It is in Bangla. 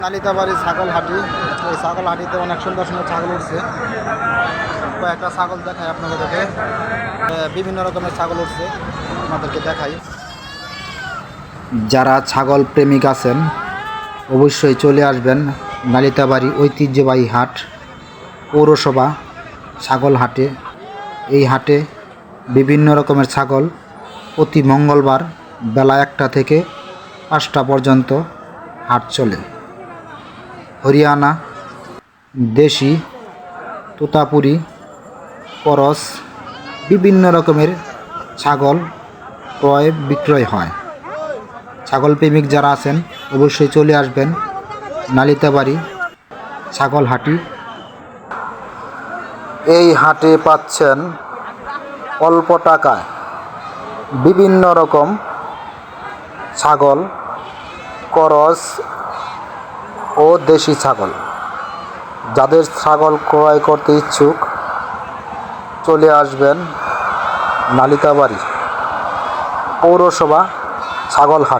নালিতাবাড়ি ছাগল হাটি। এই ছাগল হাটিতে অনেক সুন্দর সুন্দর ছাগল উঠছে। কয়েকটা ছাগল দেখাই আপনাদেরকে। বিভিন্ন রকমের ছাগল উঠছে, আপনাদেরকে দেখাই। যারা ছাগল প্রেমিক আছেন অবশ্যই চলে আসবেন নালিতাবাড়ি ঐতিহ্যবাহী হাট, পৌরসভা ছাগল হাটে। এই হাটে বিভিন্ন রকমের ছাগল প্রতি মঙ্গলবার বেলা 1টা থেকে 5টা পর্যন্ত হাট চলে। হরিয়ানা, দেশি, তোতাপুরি, করস বিভিন্ন রকমের ছাগল ক্রয় বিক্রয় হয়। ছাগল প্রেমিক যারা আছেন অবশ্যই চলে আসবেন নালিতাবাড়ি ছাগল হাটি। এই হাটে পাচ্ছেন অল্প টাকায় বিভিন্ন রকম ছাগল, করস ও দেশি ছাগল। যাদের ছাগল ক্রয় করতে ইচ্ছুক চলে আসবেন নালিতাবাড়ি পৌরসভা ছাগল হাট।